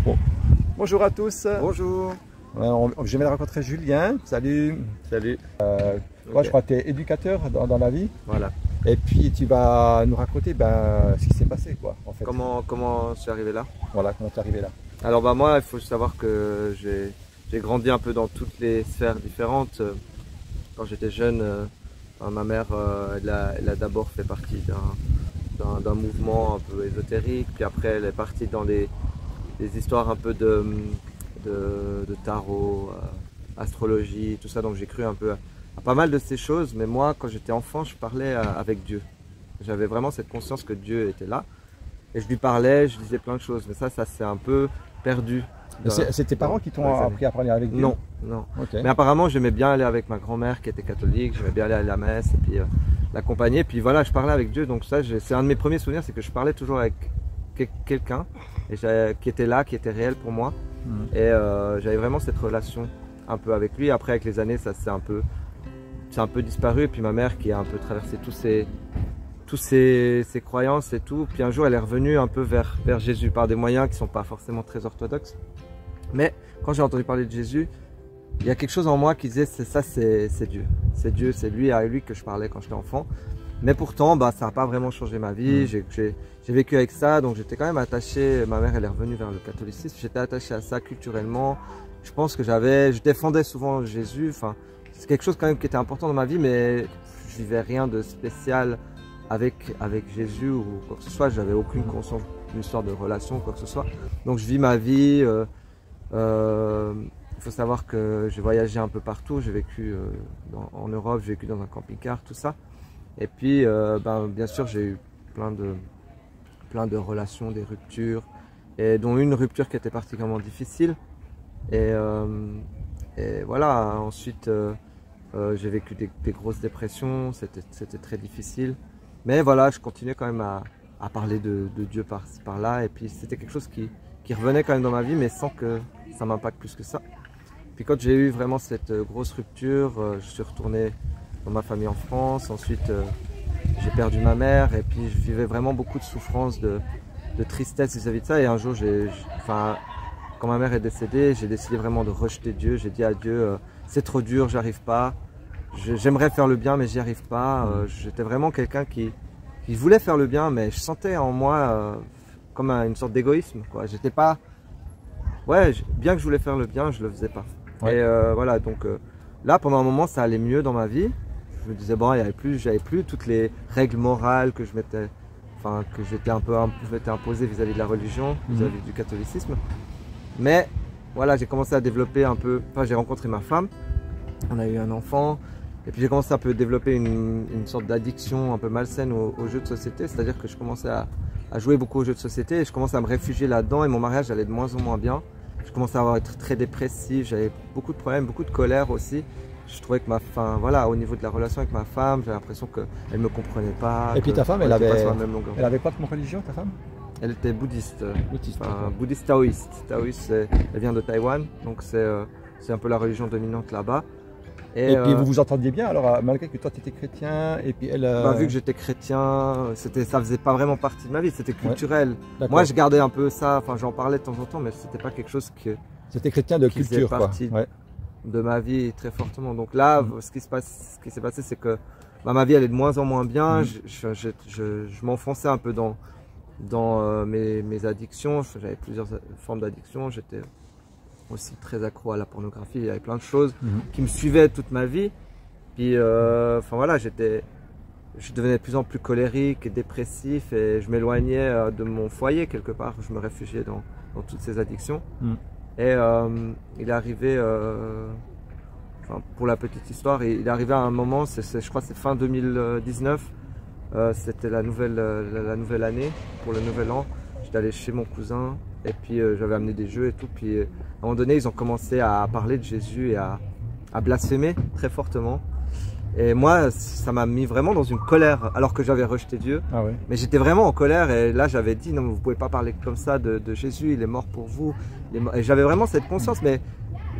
Bon. Bonjour à tous. Bonjour. Je viens de rencontrer Julien. Salut. Salut. Moi, je crois que tu es éducateur dans la vie. Voilà. Et puis tu vas nous raconter ce qui s'est passé, quoi, en fait. Comment je suis arrivé là? Voilà, comment tu es arrivé là. Alors moi, il faut savoir que j'ai grandi un peu dans toutes les sphères différentes. Quand j'étais jeune, ma mère, elle a d'abord fait partie d'un mouvement un peu ésotérique, puis après elle est partie dans des histoires un peu de tarot, astrologie, tout ça. Donc j'ai cru un peu à pas mal de ces choses, mais moi quand j'étais enfant je parlais avec Dieu. J'avais vraiment cette conscience que Dieu était là et je lui parlais, je disais plein de choses, mais ça s'est un peu perdu. C'est tes parents qui t'ont appris à parler avec Dieu? Non, non. Okay. Mais apparemment j'aimais bien aller avec ma grand-mère qui était catholique, j'aimais bien aller à la messe et puis l'accompagner, puis voilà, je parlais avec Dieu. Donc ça, c'est un de mes premiers souvenirs, c'est que je parlais toujours avec quelqu'un qui était là, qui était réel pour moi. Et j'avais vraiment cette relation un peu avec lui. Après avec les années ça c'est un peu disparu, et puis ma mère qui a un peu traversé tous ses croyances et tout, puis un jour elle est revenue un peu vers Jésus par des moyens qui ne sont pas forcément très orthodoxes. Mais quand j'ai entendu parler de Jésus, il y a quelque chose en moi qui disait c'est Dieu, c'est lui, à lui que je parlais quand j'étais enfant. Mais pourtant ça n'a pas vraiment changé ma vie, j'ai vécu avec ça, donc j'étais quand même attaché. Ma mère elle est revenue vers le catholicisme, j'étais attaché à ça culturellement. Je pense que je défendais souvent Jésus, enfin, c'est quelque chose quand même qui était important dans ma vie, mais je vivais rien de spécial avec Jésus ou quoi que ce soit. J'avais aucune conscience d'une histoire de relation, quoi que ce soit. Donc je vis ma vie. Il faut savoir que j'ai voyagé un peu partout, j'ai vécu en Europe, j'ai vécu dans un camping-car, tout ça. Et puis bien sûr j'ai eu plein de relations, des ruptures, et dont une rupture qui était particulièrement difficile. Et voilà, ensuite j'ai vécu des grosses dépressions, c'était très difficile. Mais voilà, je continuais quand même à parler de Dieu par là, et puis c'était quelque chose qui revenait quand même dans ma vie, mais sans que ça m'impacte plus que ça. Puis quand j'ai eu vraiment cette grosse rupture, je suis retourné dans ma famille en France. Ensuite j'ai perdu ma mère, et puis je vivais vraiment beaucoup de souffrance, de tristesse vis-à-vis de ça. Et un jour, quand ma mère est décédée, j'ai décidé vraiment de rejeter Dieu. J'ai dit à Dieu, c'est trop dur, j'arrive pas. J'aimerais faire le bien, mais j'y arrive pas. J'étais vraiment quelqu'un qui voulait faire le bien, mais je sentais en moi comme une sorte d'égoïsme, quoi. J'étais pas... Ouais, bien que je voulais faire le bien, je le faisais pas. Ouais. Et voilà, donc là, pendant un moment, ça allait mieux dans ma vie. Je me disais, bon, j'avais plus toutes les règles morales que j'étais un peu imposé vis-à-vis de la religion, vis-à-vis du catholicisme. Mais voilà, j'ai commencé à développer un peu, j'ai rencontré ma femme, on a eu un enfant, et puis j'ai commencé à un peu développer une sorte d'addiction un peu malsaine aux jeux de société. C'est-à-dire que je commençais à jouer beaucoup aux jeux de société, et je commençais à me réfugier là-dedans, et mon mariage allait de moins en moins bien. Je commençais à être très dépressif, j'avais beaucoup de problèmes, beaucoup de colère aussi. Je trouvais que voilà, au niveau de la relation avec ma femme, j'avais l'impression qu'elle ne me comprenait pas. Et puis ta femme, elle avait quoi comme religion, ta femme? Elle était bouddhiste, bouddhiste taoïste. Taoïste, elle vient de Taïwan, donc c'est un peu la religion dominante là-bas. Et puis vous vous entendiez bien alors, malgré que toi tu étais chrétien, et puis elle... Vu que j'étais chrétien, ça faisait pas vraiment partie de ma vie, c'était culturel. Ouais, moi je gardais un peu ça, j'en parlais de temps en temps, mais c'était pas quelque chose C'était chrétien de culture, faisait partie de ma vie très fortement. Donc là, ce qui s'est passé, c'est que ma vie allait de moins en moins bien. Je m'enfonçais un peu dans mes addictions. J'avais plusieurs formes d'addiction. J'étais aussi très accro à la pornographie. Il y avait plein de choses qui me suivaient toute ma vie. Puis voilà, je devenais de plus en plus colérique et dépressif, et je m'éloignais de mon foyer quelque part. Je me réfugiais dans toutes ces addictions. Et il est arrivé, pour la petite histoire, il est arrivé à un moment, je crois que c'est fin 2019, c'était la nouvelle année, pour le nouvel an. J'étais allé chez mon cousin, et puis j'avais amené des jeux et tout. Puis à un moment donné, ils ont commencé à parler de Jésus et à blasphémer très fortement. Et moi, ça m'a mis vraiment dans une colère, alors que j'avais rejeté Dieu. Ah ouais. Mais j'étais vraiment en colère, et là j'avais dit, non, vous pouvez pas parler comme ça de Jésus, il est mort pour vous. Et j'avais vraiment cette conscience, mais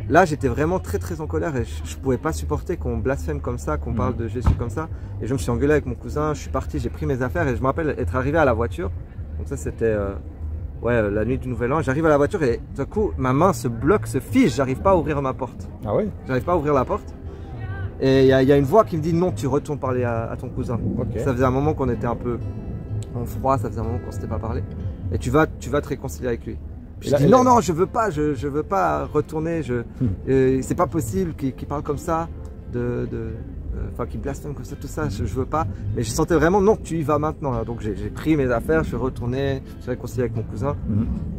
là j'étais vraiment très très en colère, et je pouvais pas supporter qu'on blasphème comme ça, qu'on parle de Jésus comme ça. Et je me suis engueulé avec mon cousin, je suis parti, j'ai pris mes affaires, et je me rappelle être arrivé à la voiture. Donc ça c'était ouais, la nuit du Nouvel An. J'arrive à la voiture et d'un coup, ma main se bloque, se fige, j'arrive pas à ouvrir ma porte. Ah ouais? J'arrive pas à ouvrir la porte. Et il y a une voix qui me dit non, tu retournes parler à ton cousin. Okay. Ça faisait un moment qu'on était un peu en froid, ça faisait un moment qu'on s'était pas parlé. Et tu vas te réconcilier avec lui. Puis je dis non, non, je veux pas retourner. C'est pas possible qu'il parle comme ça, enfin qu'il blasphème comme ça, tout ça. Je veux pas. Mais je sentais vraiment non, tu y vas maintenant. Là. Donc j'ai pris mes affaires, je suis retourné, je suis réconcilié avec mon cousin.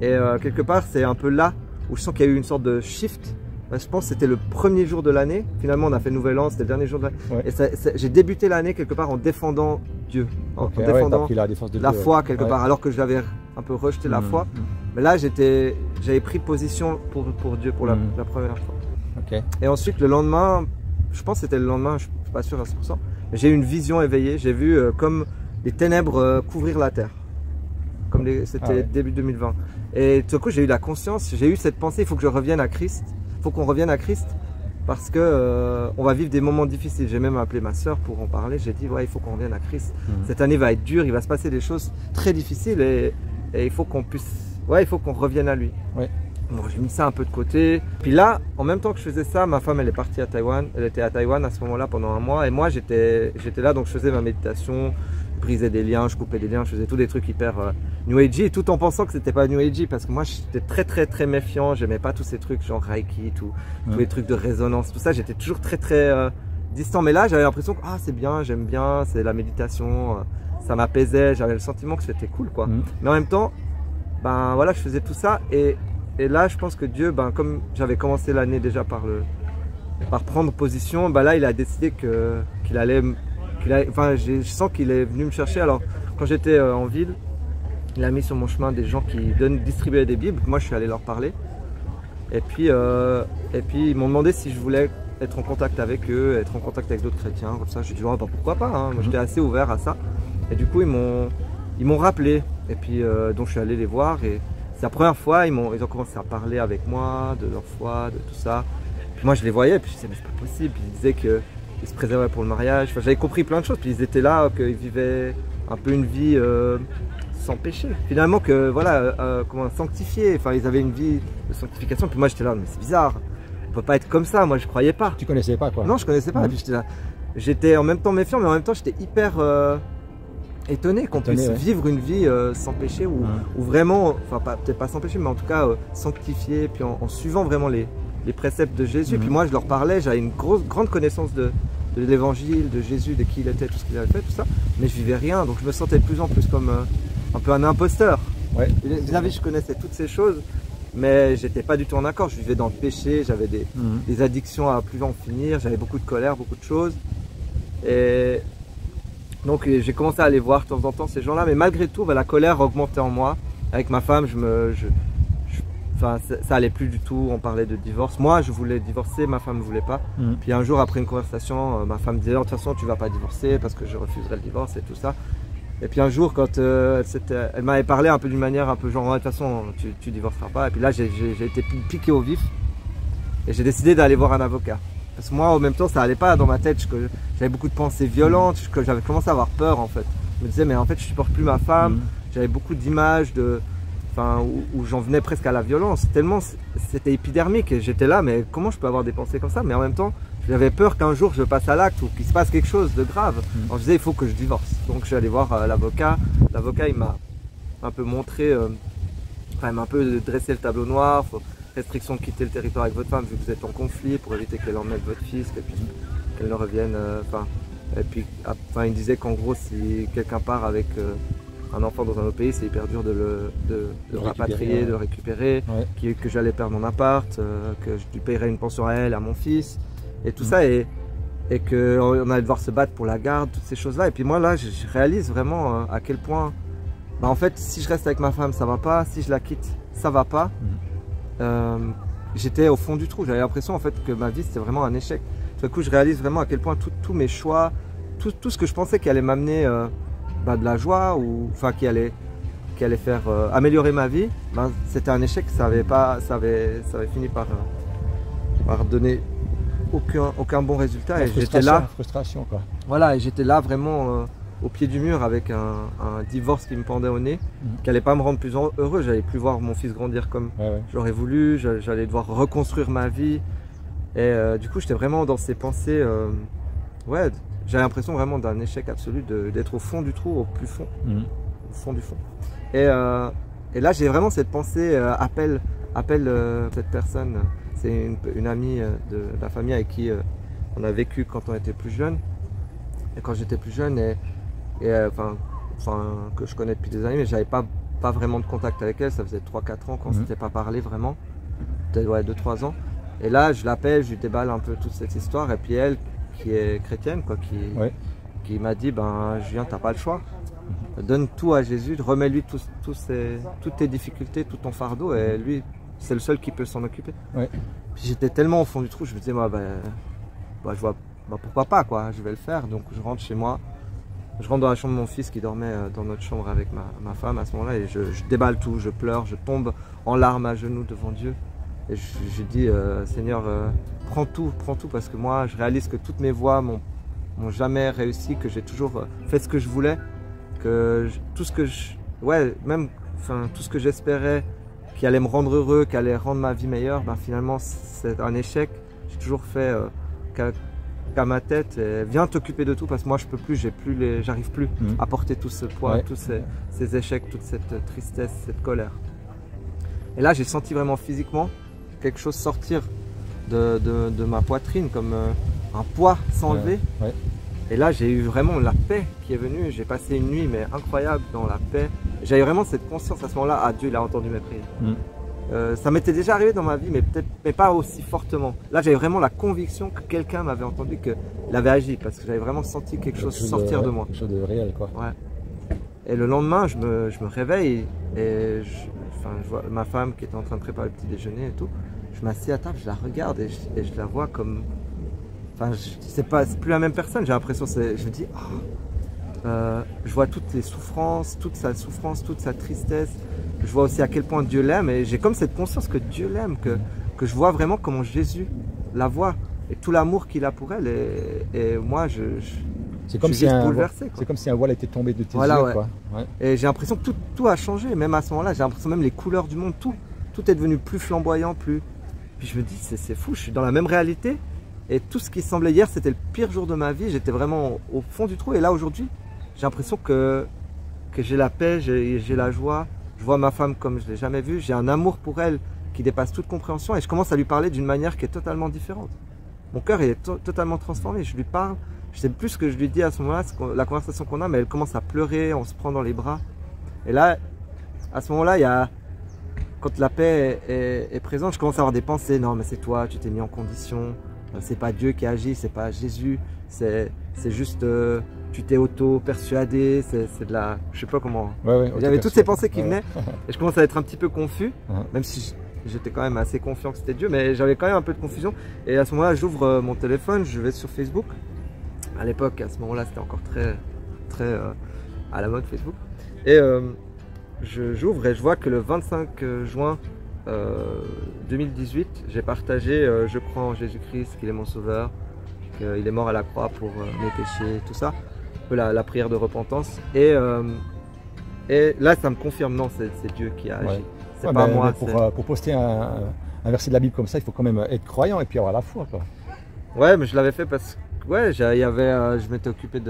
Et quelque part, c'est un peu là où je sens qu'il y a eu une sorte de shift. Je pense que c'était le premier jour de l'année. Finalement, on a fait Nouvel An, c'était le dernier jour de l'année. Ouais. Et j'ai débuté l'année quelque part en défendant Dieu, en défendant la foi quelque part, alors que j'avais un peu rejeté la foi. Mais là, j'avais pris position pour Dieu pour la première fois. Okay. Et ensuite, le lendemain, je pense que c'était le lendemain, je ne suis pas sûr à 100%, mais j'ai eu une vision éveillée. J'ai vu comme les ténèbres couvrir la terre. Comme c'était début 2020. Et tout à coup, j'ai eu la conscience, j'ai eu cette pensée, il faut que je revienne à Christ. Il faut qu'on revienne à Christ parce que on va vivre des moments difficiles. J'ai même appelé ma soeur pour en parler. J'ai dit ouais, il faut qu'on revienne à Christ. Cette année va être dure, il va se passer des choses très difficiles et il faut qu'on puisse, il faut qu'on revienne à lui. Ouais. Bon, j'ai mis ça un peu de côté. Puis là, en même temps que je faisais ça, ma femme elle est partie à Taïwan. Elle était à Taïwan à ce moment-là pendant un mois et moi j'étais là donc je faisais ma méditation. Je brisais des liens, je coupais des liens, je faisais tous des trucs hyper New Agey, tout en pensant que c'était pas New Agey parce que moi j'étais très méfiant, j'aimais pas tous ces trucs genre Reiki, tous les trucs de résonance, tout ça, j'étais toujours très distant. Mais là j'avais l'impression que c'est bien, j'aime bien, c'est la méditation, ça m'apaisait, j'avais le sentiment que c'était cool quoi. Mais en même temps, ben voilà, je faisais tout ça et là je pense que Dieu, ben comme j'avais commencé l'année déjà par prendre position, ben là il a décidé qu'il allait enfin, je sens qu'il est venu me chercher. Alors, quand j'étais en ville, il a mis sur mon chemin des gens qui distribuaient des Bibles. Moi, je suis allé leur parler. Et puis ils m'ont demandé si je voulais être en contact avec eux, être en contact avec d'autres chrétiens. Comme ça, j'ai dit, pourquoi pas hein. Moi, j'étais assez ouvert à ça. Et du coup, ils m'ont rappelé. Et puis, donc, je suis allé les voir. Et c'est la première fois, ils ont commencé à parler avec moi de leur foi, de tout ça. Puis moi, je les voyais. Puis je disais, mais c'est pas possible. Ils disaient que ils se préservaient pour le mariage, enfin, j'avais compris plein de choses, puis ils étaient là, qu'ils vivaient un peu une vie sans péché. Finalement, que voilà, comment sanctifié, enfin ils avaient une vie de sanctification, puis moi j'étais là, mais c'est bizarre, on peut pas être comme ça, moi je croyais pas. Tu connaissais pas quoi? Non, je connaissais pas, et puis j'étais là. J'étais en même temps méfiant, mais en même temps j'étais hyper étonné qu'on puisse vivre une vie sans péché, ou vraiment, enfin peut-être pas sans péché, mais en tout cas sanctifié, puis en suivant vraiment les préceptes de Jésus. Puis moi je leur parlais, j'avais une grande connaissance de l'évangile, de Jésus, de qui il était, tout ce qu'il avait fait, tout ça, mais je vivais rien, donc je me sentais de plus en plus comme un peu un imposteur. Ouais. Vis-à-vis, je connaissais toutes ces choses, mais j'étais pas du tout en accord, je vivais dans le péché, j'avais des addictions à plus en finir, j'avais beaucoup de colère, beaucoup de choses, et donc j'ai commencé à aller voir de temps en temps ces gens-là, mais malgré tout, la colère augmentait en moi. Avec ma femme, enfin, ça allait plus du tout, on parlait de divorce. Moi, je voulais divorcer, ma femme ne voulait pas. Puis un jour, après une conversation, ma femme disait, de toute façon, tu vas pas divorcer parce que je refuserais le divorce et tout ça. Et puis un jour, quand elle m'avait parlé un peu d'une manière un peu genre, de toute façon, tu divorceras pas. Et puis là, j'ai été piqué au vif et j'ai décidé d'aller voir un avocat. Parce que moi, en même temps, ça allait pas dans ma tête. J'avais beaucoup de pensées violentes, que j'avais commencé à avoir peur en fait. Je me disais, mais en fait, je supporte plus ma femme. J'avais beaucoup d'images où j'en venais presque à la violence, tellement c'était épidermique et j'étais là, mais comment je peux avoir des pensées comme ça? Mais en même temps, j'avais peur qu'un jour je passe à l'acte ou qu'il se passe quelque chose de grave. Alors je disais, il faut que je divorce. Donc je suis allé voir l'avocat. L'avocat, il m'a un peu montré, il m'a un peu dressé le tableau noir. Restriction de quitter le territoire avec votre femme vu que vous êtes en conflit pour éviter qu'elle emmène votre fils, qu'elle ne revienne. Et puis, il disait qu'en gros, si quelqu'un part avec un enfant dans un autre pays, c'est hyper dur de le rapatrier, de le récupérer, que j'allais perdre mon appart, que je lui payerais une pension à elle, à mon fils, et tout ça, et qu'on allait devoir se battre pour la garde, toutes ces choses-là. Et puis moi, là, je réalise vraiment à quel point, en fait, si je reste avec ma femme, ça va pas, si je la quitte, ça va pas. J'étais au fond du trou, j'avais l'impression en fait que ma vie c'était vraiment un échec. Tout d'un coup, je réalise vraiment à quel point tous mes choix, tout ce que je pensais qui allait m'amener de la joie ou enfin qui allait faire améliorer ma vie, c'était un échec. Ça avait fini par donner aucun bon résultat. Et j'étais là. Frustration quoi. Voilà, et j'étais là vraiment au pied du mur avec un divorce qui me pendait au nez, qui allait pas me rendre plus heureux. J'allais plus voir mon fils grandir comme j'aurais voulu. J'allais devoir reconstruire ma vie. Et du coup, j'étais vraiment dans ces pensées. Ouais, j'avais l'impression vraiment d'un échec absolu, d'être au fond du trou, au plus fond, au fond du fond. Et là, j'ai vraiment cette pensée, appelle cette personne. C'est une amie de la famille avec qui on a vécu quand on était plus jeune. Et quand j'étais plus jeune, que je connais depuis des années, mais j'avais pas vraiment de contact avec elle. Ça faisait 3-4 ans qu'on ne s'était pas parlé vraiment, peut-être 2-3 ans. Et là, je l'appelle, je lui déballe un peu toute cette histoire. Et puis elle, qui est chrétienne, quoi, qui m'a dit, ben Julien, t'as pas le choix. Donne tout à Jésus, remets-lui toutes tes difficultés, tout ton fardeau, et lui, c'est le seul qui peut s'en occuper. Puis j'étais tellement au fond du trou, je me disais, moi, je vois, pourquoi pas, quoi, je vais le faire. Donc je rentre chez moi, je rentre dans la chambre de mon fils qui dormait dans notre chambre avec ma femme à ce moment-là, et je déballe tout, je pleure, je tombe en larmes à genoux devant Dieu. Et je dis, Seigneur, prends tout, parce que moi, je réalise que toutes mes voies m'ont jamais réussi, que j'ai toujours fait ce que je voulais, que tout ce que tout ce que j'espérais qui allait me rendre heureux, qui allait rendre ma vie meilleure, ben finalement, c'est un échec. J'ai toujours fait qu'à ma tête, et viens t'occuper de tout, parce que moi, je peux plus, j'arrive plus à porter tout ce poids, tous ces échecs, toute cette tristesse, cette colère. Et là, j'ai senti vraiment physiquement quelque chose sortir de ma poitrine, comme un poids s'enlever. Et là, j'ai eu vraiment la paix qui est venue. J'ai passé une nuit mais incroyable dans la paix. J'avais vraiment cette conscience à ce moment-là, ah, Dieu, il a entendu mes prières. Ça m'était déjà arrivé dans ma vie, mais pas aussi fortement. Là, j'avais vraiment la conviction que quelqu'un m'avait entendu, qu'il avait agi, parce que j'avais vraiment senti quelque chose sortir de moi. Quelque chose de réel, quoi. Et le lendemain, je me réveille et je vois ma femme qui était en train de préparer le petit déjeuner et tout. Je m'assieds à table, je la regarde et je la vois comme... Enfin, c'est plus la même personne, j'ai l'impression, je me dis, je vois toutes les souffrances, toute sa tristesse. Je vois aussi à quel point Dieu l'aime, et j'ai comme cette conscience que Dieu l'aime, que je vois vraiment comment Jésus la voit, et tout l'amour qu'il a pour elle, et moi, c'est comme, comme si un voile était tombé de tes yeux, quoi. Et j'ai l'impression que tout a changé, même à ce moment-là, j'ai l'impression même les couleurs du monde, tout est devenu plus flamboyant, Puis je me dis, c'est fou, je suis dans la même réalité. Et tout ce qui semblait hier, c'était le pire jour de ma vie. J'étais vraiment au fond du trou. Et là, aujourd'hui, j'ai l'impression que j'ai la paix, j'ai la joie. Je vois ma femme comme je ne l'ai jamais vue. J'ai un amour pour elle qui dépasse toute compréhension. Et je commence à lui parler d'une manière qui est totalement différente. Mon cœur est totalement transformé. Je lui parle. Je sais plus ce que je lui dis à ce moment-là, la conversation qu'on a, mais elle commence à pleurer, on se prend dans les bras. Et là, à ce moment-là, quand la paix est présente, je commence à avoir des pensées. Non, mais c'est toi, tu t'es mis en condition. C'est pas Dieu qui agit, c'est pas Jésus, c'est juste tu t'es auto-persuadé, c'est de la... Je sais pas comment... J'avais toutes ces pensées qui venaient et je commence à être un petit peu confus, même si j'étais quand même assez confiant que c'était Dieu, mais j'avais quand même un peu de confusion. Et à ce moment-là, j'ouvre mon téléphone, je vais sur Facebook. À l'époque, à ce moment-là, c'était encore très à la mode Facebook. Et j'ouvre et je vois que le 25 juin 2018, j'ai partagé je crois en Jésus-Christ, qu'il est mon sauveur, qu'il est mort à la croix pour mes péchés, tout ça, un peu la prière de repentance. Et là, ça me confirme, non, c'est Dieu qui a agi. C'est pas moi. Pour poster un verset de la Bible comme ça, il faut quand même être croyant et puis avoir la foi, quoi. Ouais, mais je l'avais fait parce que je m'étais occupé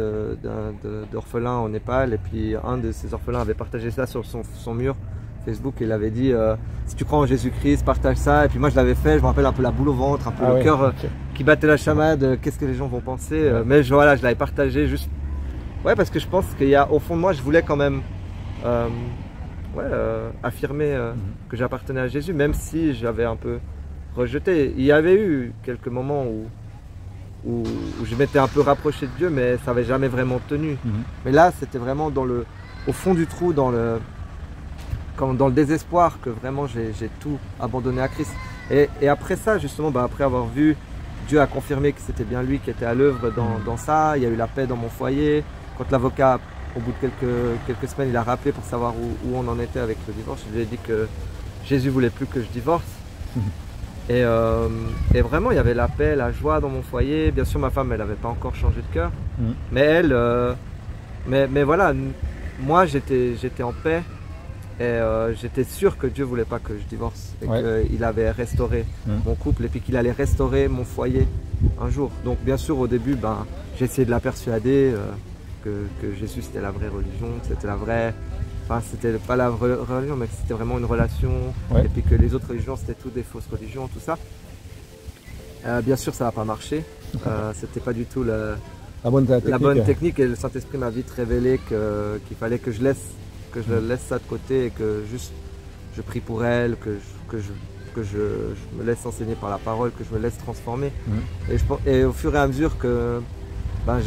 d'orphelins au Népal, et puis un de ces orphelins avait partagé ça sur son mur Facebook, il avait dit si tu crois en Jésus-Christ, partage ça. Et puis moi je l'avais fait, je me rappelle un peu la boule au ventre, un peu le cœur qui battait la chamade, qu'est-ce que les gens vont penser, mais voilà, je l'avais partagé juste parce que je pense qu'il y a au fond de moi, je voulais quand même affirmer que j'appartenais à Jésus, même si j'avais un peu rejeté. Il y avait eu quelques moments où je m'étais un peu rapproché de Dieu, mais ça n'avait jamais vraiment tenu. Mais là, c'était vraiment au fond du trou, dans le désespoir, que vraiment j'ai tout abandonné à Christ. Et après ça, justement, après avoir vu, Dieu a confirmé que c'était bien lui qui était à l'œuvre dans ça. Il y a eu la paix dans mon foyer. Quand l'avocat, au bout de quelques semaines, il a rappelé pour savoir où on en était avec le divorce, je lui ai dit que Jésus voulait plus que je divorce. Et vraiment, il y avait la paix, la joie dans mon foyer. Bien sûr, ma femme, elle n'avait pas encore changé de cœur. Mais elle, Mais voilà, moi j'étais en paix et j'étais sûr que Dieu voulait pas que je divorce et qu'il avait restauré mon couple et puis qu'il allait restaurer mon foyer un jour. Donc bien sûr au début, ben, j'ai essayé de la persuader que Jésus c'était la vraie religion, que c'était la vraie... Enfin, c'était pas la vraie religion, mais que c'était vraiment une relation, et puis que les autres religions c'était toutes des fausses religions, tout ça. Bien sûr, ça n'a pas marché. C'était pas du tout la bonne technique, et le Saint-Esprit m'a vite révélé qu'il fallait que je laisse ça de côté et que juste je prie pour elle, que je me laisse enseigner par la parole, que je me laisse transformer. Et au fur et à mesure que ben,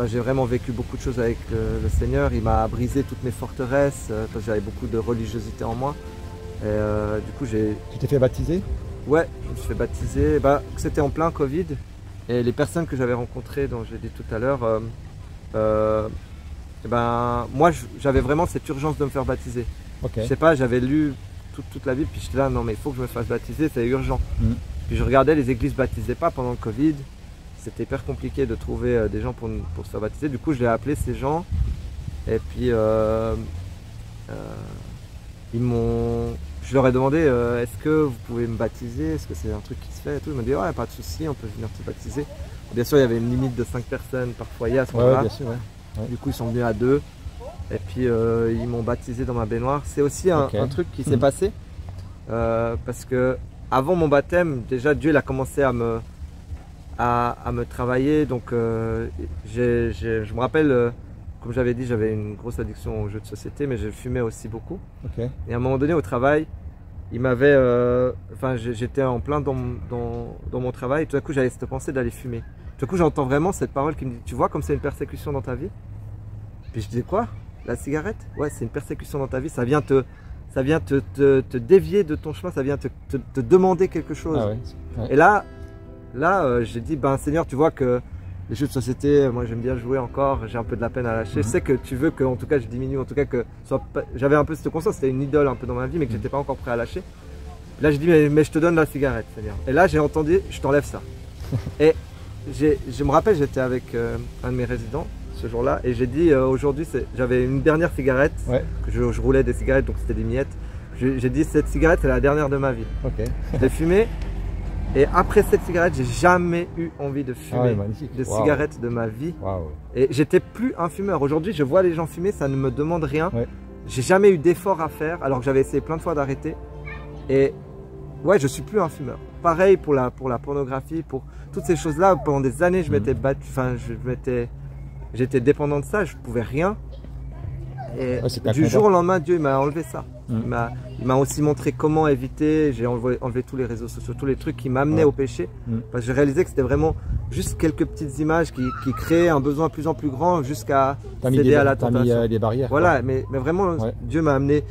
j'ai vraiment vécu beaucoup de choses avec le Seigneur. Il m'a brisé toutes mes forteresses, parce que j'avais beaucoup de religiosité en moi. Et du coup, Tu t'es fait baptiser? Ouais, je me suis fait baptiser. Bah, c'était en plein Covid. Et les personnes que j'avais rencontrées, dont j'ai dit tout à l'heure, ben, moi, j'avais vraiment cette urgence de me faire baptiser. Je sais pas, j'avais lu toute la Bible, puis j'étais là, non mais il faut que je me fasse baptiser, c'est urgent. Puis je regardais, les églises ne baptisaient pas pendant le Covid. C'était hyper compliqué de trouver des gens pour se faire baptiser. Du coup, je l'ai appelé ces gens. Et puis, je leur ai demandé, est-ce que vous pouvez me baptiser? Est-ce que c'est un truc qui se fait et tout. Ils m'ont dit, ouais, pas de souci, on peut venir te baptiser. Bien sûr, il y avait une limite de 5 personnes par foyer à ce moment-là. Du coup, ils sont venus à 2. Et puis, ils m'ont baptisé dans ma baignoire. C'est aussi un truc qui s'est passé. Parce que avant mon baptême, déjà, Dieu il a commencé à me travailler. Donc, je me rappelle, comme j'avais dit, j'avais une grosse addiction aux jeux de société, mais je fumais aussi beaucoup. Et à un moment donné, au travail, il m'avait, j'étais en plein dans mon travail. Et tout à coup, j'avais cette pensée d'aller fumer. Tout à coup, j'entends vraiment cette parole qui me dit, tu vois comme c'est une persécution dans ta vie? Puis je disais, quoi? La cigarette? Ouais, c'est une persécution dans ta vie. Ça vient te dévier de ton chemin, ça vient te demander quelque chose. Et là, j'ai dit, ben Seigneur, tu vois que les jeux de société, moi j'aime bien jouer encore, j'ai un peu de la peine à lâcher. Je sais que tu veux que, en tout cas, je diminue, en tout cas que j'avais un peu cette conscience, c'était une idole un peu dans ma vie, mais que j'étais pas encore prêt à lâcher. Là, j'ai dit, mais je te donne la cigarette, Seigneur. Et là, j'ai entendu, je t'enlève ça. Et je me rappelle, j'étais avec un de mes résidents ce jour-là, et j'ai dit, aujourd'hui, j'avais une dernière cigarette, que je roulais des cigarettes, donc c'était des miettes. J'ai dit, cette cigarette, c'est la dernière de ma vie. Je l'ai fumée. Et après cette cigarette, j'ai jamais eu envie de fumer de cigarette de ma vie. Et j'étais plus un fumeur. Aujourd'hui, je vois les gens fumer, ça ne me demande rien. J'ai jamais eu d'effort à faire, alors que j'avais essayé plein de fois d'arrêter. Et ouais, je suis plus un fumeur. Pareil pour la pornographie, pour toutes ces choses-là. Pendant des années, je m'étais battu, j'étais dépendant de ça, je pouvais rien. Et du jour au lendemain, Dieu m'a enlevé ça. Il m'a aussi montré comment éviter. J'ai enlevé tous les réseaux sociaux, tous les trucs qui m'amenaient au péché. Parce que j'ai réalisé que c'était vraiment juste quelques petites images qui créaient un besoin de plus en plus grand jusqu'à céder à la tentation. T'as mis des barrières. Voilà, mais vraiment, Dieu m'a amené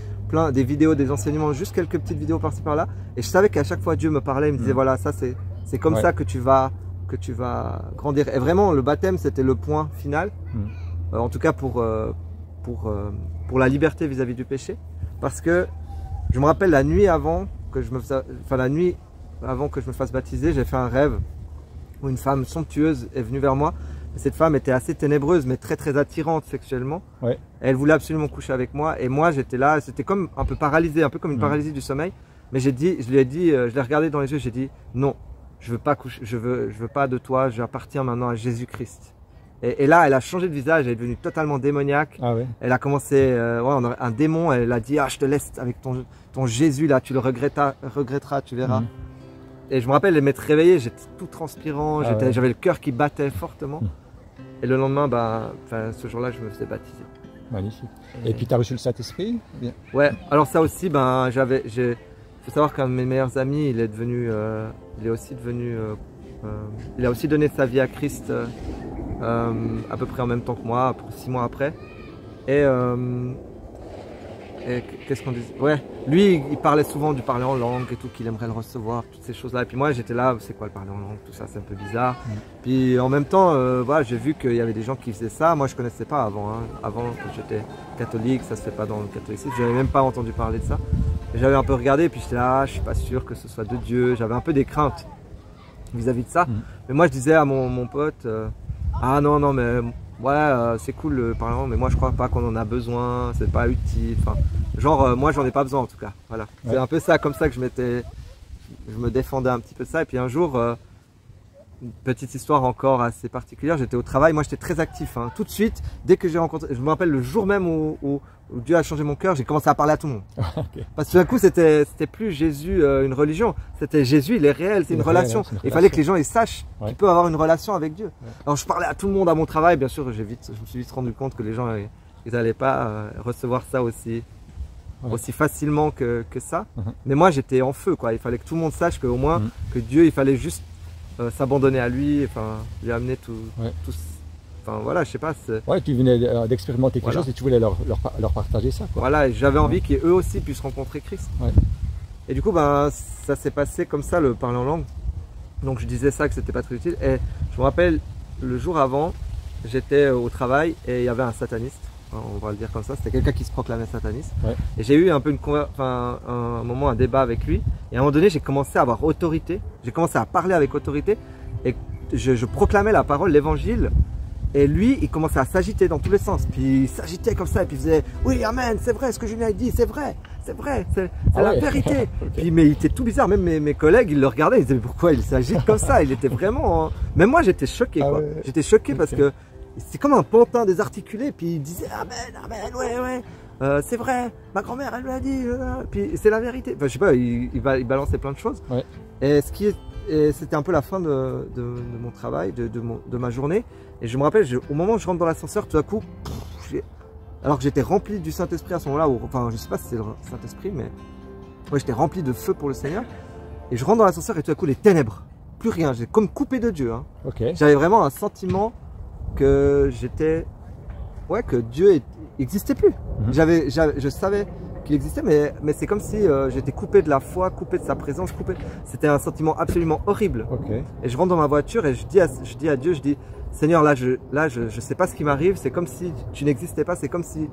des vidéos, des enseignements, juste quelques petites vidéos par-ci par-là. Et je savais qu'à chaque fois, Dieu me parlait, il me disait, voilà, ça c'est comme ça que tu vas grandir. Et vraiment, le baptême, c'était le point final. En tout cas pour la liberté vis-à-vis du péché, parce que je me rappelle la nuit avant que je me fasse baptiser, j'ai fait un rêve où une femme somptueuse est venue vers moi. Cette femme était assez ténébreuse mais très très attirante sexuellement. Elle voulait absolument coucher avec moi et moi j'étais là, c'était comme un peu paralysé, un peu comme une paralysie du sommeil. Mais je lui ai dit, je l'ai regardé dans les yeux, j'ai dit non, je veux pas coucher, je veux pas de toi, j'appartiens maintenant à Jésus-Christ. Et là, elle a changé de visage, elle est devenue totalement démoniaque. Elle a commencé, un démon, elle a dit, ah, je te laisse avec ton Jésus là, tu le regretteras, tu verras. Et je me rappelle, elle m'être réveillé, j'étais tout transpirant, j'avais le cœur qui battait fortement. Et le lendemain, ce jour-là, je me faisais baptiser. Magnifique. Et puis tu as reçu le Saint-Esprit? Ouais, alors ça aussi, il faut savoir qu'un de mes meilleurs amis, il a aussi donné sa vie à Christ à peu près en même temps que moi, 6 mois après. Et qu'est-ce qu'on disait? Ouais, lui, il parlait souvent du parler en langue et tout, qu'il aimerait le recevoir, toutes ces choses-là. Et puis moi, j'étais là, c'est quoi le parler en langue, tout ça, c'est un peu bizarre. Puis en même temps, voilà, j'ai vu qu'il y avait des gens qui faisaient ça. Moi, je connaissais pas avant. Avant, quand j'étais catholique, ça se fait pas dans le catholicisme. Je n'avais même pas entendu parler de ça. J'avais un peu regardé, puis j'étais là, je suis pas sûr que ce soit de Dieu. J'avais un peu des craintes vis-à-vis de ça. Mais moi, je disais à mon pote, ah non, mais ouais, c'est cool le parler en langue, mais moi je crois pas qu'on en a besoin, c'est pas utile. Enfin, genre, moi j'en ai pas besoin en tout cas. Voilà. Ouais. C'est un peu ça, comme ça que je me défendais un petit peu de ça. Et puis un jour, une petite histoire encore assez particulière, j'étais au travail, moi j'étais très actif. Hein. Tout de suite, dès que j'ai rencontré, je me rappelle le jour même où Dieu a changé mon cœur, j'ai commencé à parler à tout le monde. Okay. Parce que tout d'un coup, c'était plus Jésus une religion, c'était Jésus, il est réel, c'est une relation. Il fallait que les gens ils sachent qu'ils peuvent avoir une relation avec Dieu. Ouais. Alors je parlais à tout le monde à mon travail, bien sûr, je me suis vite rendu compte que les gens ils n'allaient pas recevoir ça aussi facilement que ça. Mais moi j'étais en feu, quoi. Il fallait que tout le monde sache qu'au moins que Dieu, il fallait juste s'abandonner à lui, enfin, lui amener tout. Enfin voilà, je sais pas. Ouais, tu venais d'expérimenter quelque chose et tu voulais leur partager ça, quoi. Voilà, j'avais envie qu'eux aussi puissent rencontrer Christ. Ouais. Et du coup, ben, ça s'est passé comme ça, le parler en langue. Donc je disais ça, que c'était pas très utile. Et je me rappelle, le jour avant, j'étais au travail et il y avait un sataniste. On va le dire comme ça, c'était quelqu'un qui se proclamait sataniste. Ouais. Et j'ai eu un peu un moment, un débat avec lui. Et à un moment donné, j'ai commencé à avoir autorité. J'ai commencé à parler avec autorité. Et je proclamais la parole, l'évangile. Et lui, il commençait à s'agiter dans tous les sens. Puis il s'agitait comme ça. Et puis il faisait « Oui, amen, c'est vrai ce que Julien a dit, c'est vrai, c'est la vérité. » Okay. Puis mais il était tout bizarre. Même mes collègues, ils le regardaient. Ils disaient « Pourquoi il s'agite comme ça ?» Il était vraiment... Même moi, j'étais choqué. Quoi. Ouais. J'étais choqué parce que c'est comme un pantin désarticulé. Puis il disait « Amen, amen, ouais. C'est vrai, ma grand-mère, elle lui a dit. Puis c'est la vérité. » Enfin, je sais pas, il balançait plein de choses. Ouais. Et c'était un peu la fin de mon travail, de ma journée. Et je me rappelle, au moment où je rentre dans l'ascenseur, tout à coup, alors que j'étais rempli du Saint-Esprit à ce moment-là, enfin je sais pas si c'est le Saint-Esprit, mais ouais, j'étais rempli de feu pour le Seigneur. Et je rentre dans l'ascenseur et tout à coup, les ténèbres, plus rien, j'ai comme coupé de Dieu. Hein. Okay. J'avais vraiment un sentiment que que Dieu n'existait plus. Je savais qu'il existait, mais c'est comme si j'étais coupé de la foi, coupé de sa présence, C'était un sentiment absolument horrible. Okay. Et je rentre dans ma voiture et je dis à Dieu, je dis, Seigneur, là, je sais pas ce qui m'arrive, c'est comme si tu n'existais pas, c'est comme si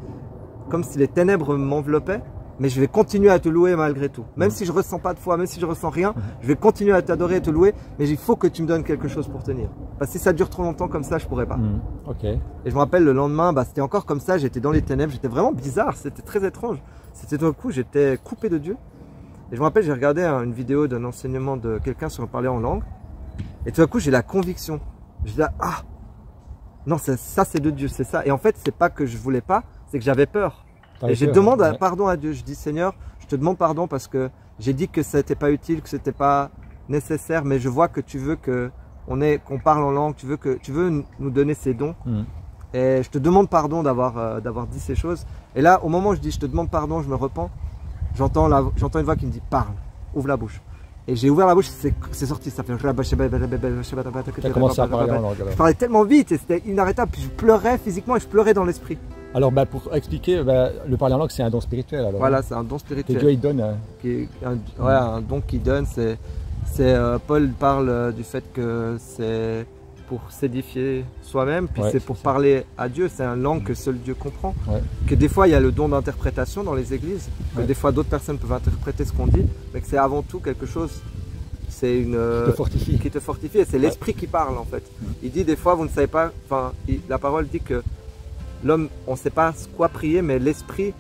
les ténèbres m'enveloppaient, mais je vais continuer à te louer malgré tout. Même si je ressens pas de foi, même si je ressens rien, je vais continuer à t'adorer et te louer, mais il faut que tu me donnes quelque chose pour tenir. Parce que si ça dure trop longtemps comme ça, je pourrais pas. Okay. Et je me rappelle le lendemain, c'était encore comme ça, j'étais dans les ténèbres, j'étais vraiment bizarre, c'était très étrange. C'était tout d'un coup, j'étais coupé de Dieu. Et je me rappelle, j'ai regardé une vidéo d'un enseignement de quelqu'un sur parler en langue, et tout d'un coup, j'ai la conviction. Je dis, ah, non, ça c'est de Dieu, c'est ça. Et en fait, c'est pas que je voulais pas, c'est que j'avais peur. Et je demande pardon à Dieu. Je dis, Seigneur, je te demande pardon parce que j'ai dit que ça n'était pas utile, que c'était pas nécessaire, mais je vois que tu veux qu'on parle en langue, tu veux nous donner ces dons. Et je te demande pardon d'avoir dit ces choses. Et là, au moment où je dis, je te demande pardon, je me repens, j'entends une voix qui me dit, parle, ouvre la bouche. Et j'ai ouvert la bouche, c'est sorti, ça fait... Tu as commencé à parler en langue. Je parlais tellement vite et c'était inarrêtable, puis je pleurais physiquement et je pleurais dans l'esprit. Alors pour expliquer, le parler en langue c'est un don spirituel alors. Voilà, c'est un don spirituel. Et Dieu il donne. Un don qu'il donne, Paul parle du fait que c'est pour s'édifier soi-même, puis c'est pour parler à Dieu, c'est une langue que seul Dieu comprend. Ouais. Que des fois il y a le don d'interprétation dans les églises, que des fois d'autres personnes peuvent interpréter ce qu'on dit, mais que c'est avant tout quelque chose, c'est qui te fortifie et c'est l'esprit qui parle en fait. Il dit des fois vous ne savez pas, la parole dit que l'homme, on ne sait pas quoi prier, mais l'esprit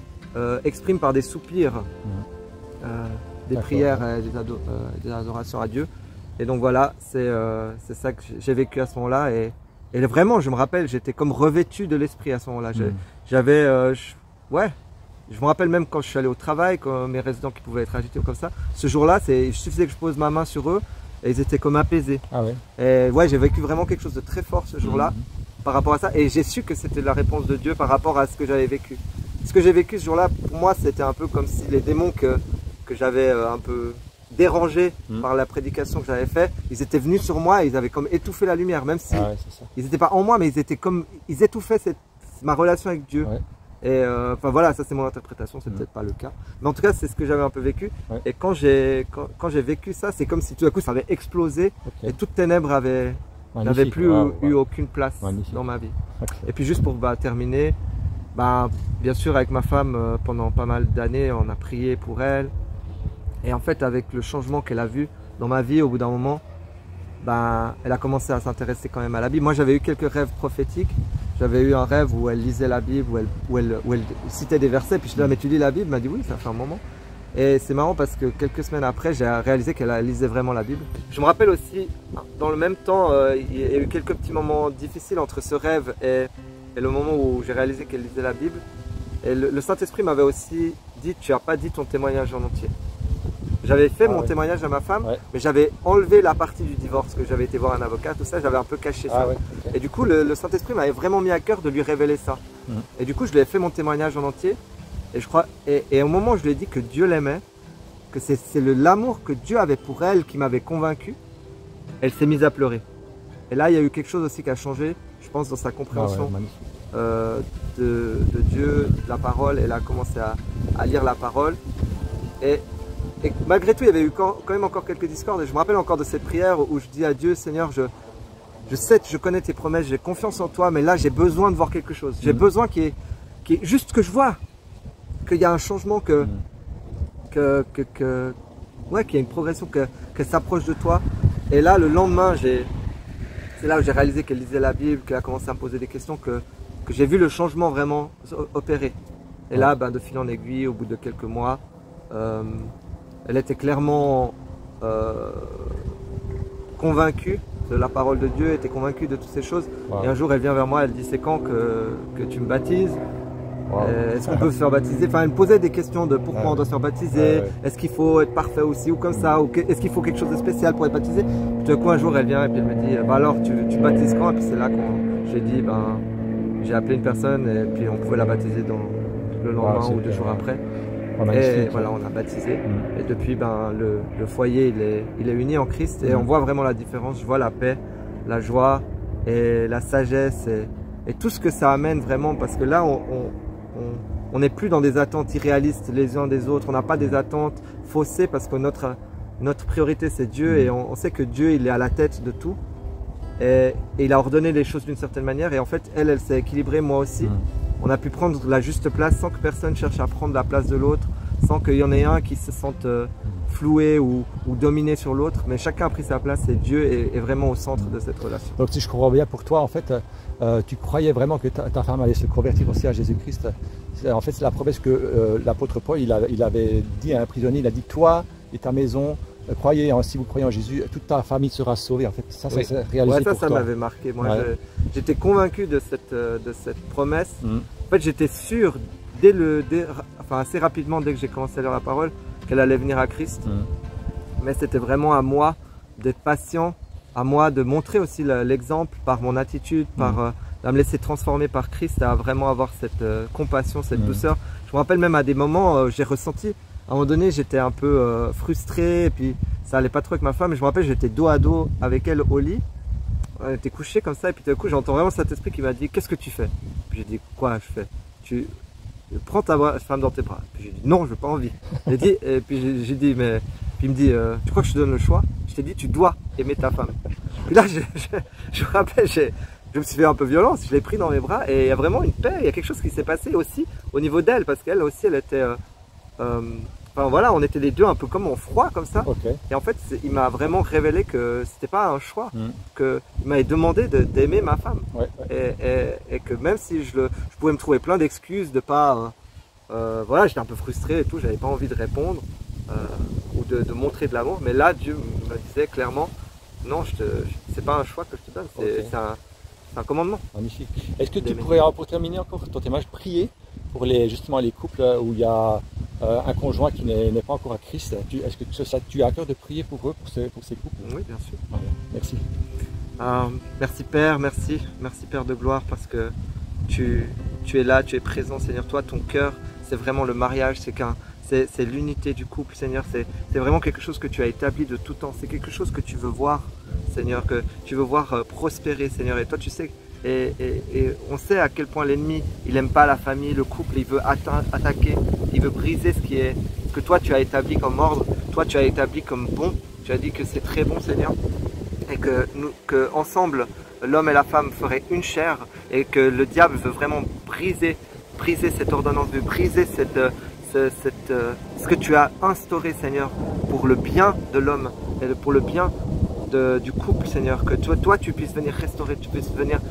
exprime par des soupirs, des prières, des adorations à Dieu. Et donc voilà, c'est ça que j'ai vécu à ce moment-là. Et vraiment, je me rappelle, j'étais comme revêtu de l'esprit à ce moment-là. Je me rappelle même quand je suis allé au travail, quand mes résidents qui pouvaient être agités ou comme ça. Ce jour-là, il suffisait que je pose ma main sur eux et ils étaient comme apaisés. Ah ouais. Et ouais, j'ai vécu vraiment quelque chose de très fort ce jour-là par rapport à ça. Et j'ai su que c'était la réponse de Dieu par rapport à ce que j'avais vécu. Ce que j'ai vécu ce jour-là, pour moi, c'était un peu comme si les démons que j'avais un peu dérangés par la prédication que j'avais faite, ils étaient venus sur moi et ils avaient comme étouffé la lumière, même si ils n'étaient pas en moi, mais ils étouffaient ma relation avec Dieu. Ouais. Et voilà, ça c'est mon interprétation, c'est peut-être pas le cas. Mais en tout cas, c'est ce que j'avais un peu vécu. Ouais. Et quand j'ai vécu ça, c'est comme si tout à coup ça avait explosé et toute ténèbres n'avait plus eu aucune place dans ma vie. Okay. Et puis juste pour terminer, bien sûr avec ma femme, pendant pas mal d'années, on a prié pour elle. Et en fait, avec le changement qu'elle a vu dans ma vie, au bout d'un moment, elle a commencé à s'intéresser quand même à la Bible. Moi, j'avais eu quelques rêves prophétiques j'avais eu un rêve où elle lisait la Bible, où elle citait des versets. Puis je lui ai dit, mais tu lis la Bible? Elle m'a dit oui, ça fait un moment. Et c'est marrant parce que quelques semaines après, j'ai réalisé qu'elle lisait vraiment la Bible. Je me rappelle aussi, dans le même temps, il y a eu quelques petits moments difficiles entre ce rêve et le moment où j'ai réalisé qu'elle lisait la Bible. Et le Saint-Esprit m'avait aussi dit, tu n'as pas dit ton témoignage en entier. J'avais fait mon témoignage à ma femme, mais j'avais enlevé la partie du divorce, que j'avais été voir un avocat, tout ça, j'avais un peu caché ça. Et du coup, le Saint-Esprit m'avait vraiment mis à cœur de lui révéler ça. Et du coup, je lui ai fait mon témoignage en entier. Et je crois, et au moment où je lui ai dit que Dieu l'aimait, que c'est l'amour que Dieu avait pour elle qui m'avait convaincu, elle s'est mise à pleurer. Et là, il y a eu quelque chose aussi qui a changé, je pense, dans sa compréhension de Dieu, de la parole. Elle a commencé à lire la parole. Et malgré tout, il y avait eu quand même encore quelques discordes. Et je me rappelle encore de cette prière où je dis à Dieu, Seigneur, je sais que je connais tes promesses, j'ai confiance en toi, mais là, j'ai besoin de voir quelque chose. J'ai besoin qu'il y ait juste que je vois qu'il y a un changement, qu'il y a une progression, qu'elle s'approche de toi. Et là, le lendemain, c'est là où j'ai réalisé qu'elle lisait la Bible, qu'elle a commencé à me poser des questions, que j'ai vu le changement vraiment opérer. Et là, de fil en aiguille, au bout de quelques mois, elle était clairement convaincue de la parole de Dieu, était convaincue de toutes ces choses. Et un jour, elle vient vers moi, elle dit, c'est quand que tu me baptises? Est-ce qu'on peut se faire baptiser? Enfin, elle me posait des questions de pourquoi on doit se faire baptiser, est-ce qu'il faut être parfait aussi ou comme ça, ou est-ce qu'il faut quelque chose de spécial pour être baptisé? Puis tout d'un coup, un jour, elle vient et puis elle me dit, alors tu baptises quand? Et puis c'est là que j'ai dit, j'ai appelé une personne et puis on pouvait la baptiser le lendemain ou 2 jours après. Et voilà, on a baptisé. Et depuis, le foyer, il est uni en Christ et on voit vraiment la différence. Je vois la paix, la joie et la sagesse et tout ce que ça amène vraiment, parce que là, on n'est plus dans des attentes irréalistes les uns des autres. On n'a pas des attentes faussées parce que notre priorité, c'est Dieu et on sait que Dieu, il est à la tête de tout. Et il a ordonné les choses d'une certaine manière et en fait, elle s'est équilibrée, moi aussi. On a pu prendre la juste place sans que personne cherche à prendre la place de l'autre, sans qu'il y en ait un qui se sente floué ou dominé sur l'autre, mais chacun a pris sa place et Dieu est vraiment au centre de cette relation. Donc si je comprends bien, pour toi, en fait, tu croyais vraiment que ta femme allait se convertir aussi à Jésus-Christ. En fait, c'est la promesse que l'apôtre Paul il avait dit à un prisonnier, il a dit, toi et ta maison, croyez, si vous croyez en Jésus, toute ta famille sera sauvée. En fait, ça s'est réalisé pour toi. Ça m'avait marqué. Moi, j'étais convaincu de cette promesse. En fait, j'étais sûr, assez rapidement, dès que j'ai commencé à lire la parole, qu'elle allait venir à Christ. Mais c'était vraiment à moi d'être patient, à moi de montrer aussi l'exemple par mon attitude, à me laisser transformer par Christ, à vraiment avoir cette compassion, cette douceur. Je me rappelle même à des moments, j'ai ressenti, à un moment donné, j'étais un peu frustré, et puis ça allait pas trop avec ma femme. Et je me rappelle, j'étais dos à dos avec elle au lit. On était couchés comme ça, et puis tout d'un coup, j'entends vraiment cet esprit qui m'a dit, qu'est-ce que tu fais? Puis j'ai dit, quoi je fais? Tu prends ta femme dans tes bras. Puis j'ai dit, non, je n'ai pas envie. Et puis j'ai dit, mais. Puis il me dit, tu crois que je te donne le choix? Je t'ai dit, tu dois aimer ta femme. Puis là, je me rappelle, je me suis fait un peu violence, je l'ai pris dans mes bras, et il y a vraiment une paix, il y a quelque chose qui s'est passé aussi au niveau d'elle, parce qu'elle aussi, elle était. Enfin voilà, on était les deux un peu comme en froid comme ça. Et en fait, il m'a vraiment révélé que c'était pas un choix, qu'il m'avait demandé d'aimer ma femme. Et que même si je pouvais me trouver plein d'excuses de pas... voilà, j'étais un peu frustré et tout, j'avais pas envie de répondre ou de montrer de l'amour. Mais là, Dieu me disait clairement, non, c'est pas un choix que je te donne, c'est un commandement. Magnifique. Est-ce que tu pourrais, pour terminer encore ton témoignage, prier pour justement les couples où il y a un conjoint qui n'est pas encore à Christ? Est-ce que tu as à cœur de prier pour eux, pour ces couples? Oui, bien sûr. Merci. Merci Père, merci Père de gloire, parce que tu es là, tu es présent, Seigneur. Toi, ton cœur, c'est vraiment le mariage, c'est l'unité du couple, Seigneur. C'est vraiment quelque chose que tu as établi de tout temps. C'est quelque chose que tu veux voir, Seigneur, que tu veux voir prospérer, Seigneur. Et toi, tu sais, et on sait à quel point l'ennemi, il n'aime pas la famille, le couple, il veut attaquer, il veut briser ce que toi, tu as établi comme ordre, toi, tu as établi comme bon. Tu as dit que c'est très bon, Seigneur, et que ensemble, l'homme et la femme feraient une chair, et que le diable veut vraiment briser cette ordonnance, veut briser ce que tu as instauré, Seigneur, pour le bien de l'homme et pour le bien du couple, Seigneur, que toi tu puisses venir restaurer, tu puisses venir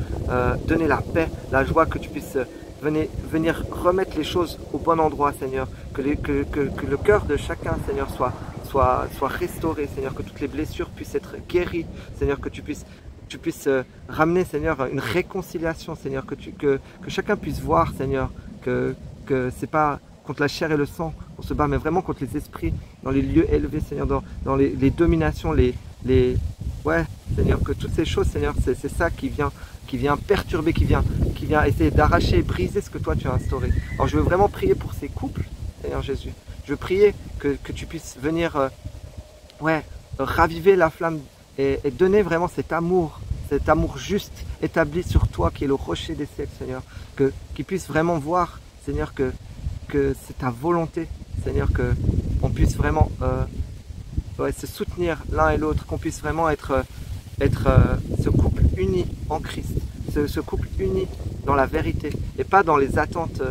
donner la paix, la joie, que tu puisses venir remettre les choses au bon endroit, Seigneur, que le cœur de chacun, Seigneur, soit restauré, Seigneur, que toutes les blessures puissent être guéries, Seigneur, que tu puisses ramener, Seigneur, une réconciliation, Seigneur, que chacun puisse voir, Seigneur, que c'est pas contre la chair et le sang qu'on se bat, mais vraiment contre les esprits dans les lieux élevés, Seigneur, dans les dominations, ouais, Seigneur, que toutes ces choses, Seigneur, c'est ça qui vient perturber, qui vient essayer d'arracher et briser ce que toi tu as instauré. Alors je veux vraiment prier pour ces couples, Seigneur Jésus. Je veux prier que tu puisses venir raviver la flamme et donner vraiment cet amour juste établi sur toi qui est le rocher des siècles, Seigneur. Qu'ils puissent vraiment voir, Seigneur, que c'est ta volonté, Seigneur, qu'on puisse vraiment se soutenir l'un et l'autre, qu'on puisse vraiment être ce couple uni en Christ, ce couple uni dans la vérité et pas dans les attentes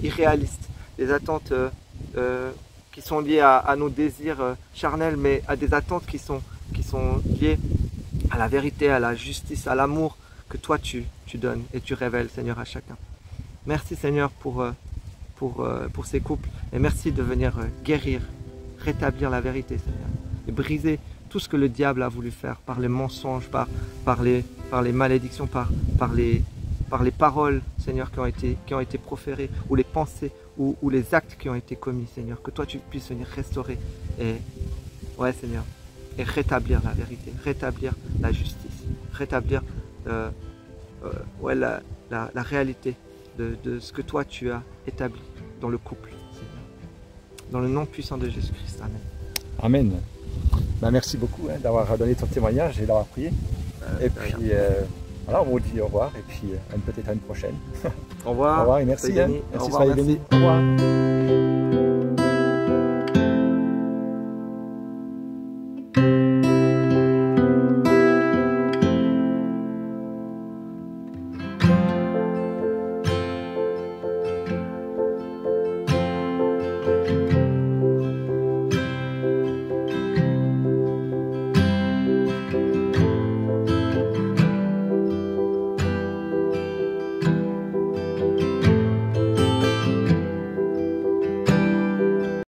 irréalistes, les attentes qui sont liées à nos désirs charnels, mais à des attentes qui sont liées à la vérité, à la justice, à l'amour que toi tu donnes et tu révèles, Seigneur, à chacun. Merci, Seigneur, pour ces couples, et merci de venir guérir, rétablir la vérité, Seigneur, et briser tout ce que le diable a voulu faire par les mensonges, par les malédictions, par les paroles, Seigneur, qui ont été proférées, ou les pensées, ou les actes qui ont été commis, Seigneur. Que toi tu puisses venir restaurer Seigneur, et rétablir la vérité, rétablir la justice, rétablir la réalité de ce que toi tu as établi dans le couple, Seigneur. Dans le nom puissant de Jésus-Christ. Amen. Amen. Merci beaucoup d'avoir donné ton témoignage et d'avoir prié. Et puis voilà, on vous dit au revoir et puis peut-être à une prochaine. Au revoir. Au revoir et merci. Soyez bénis. Merci, Au revoir, soyez bénis. Au revoir.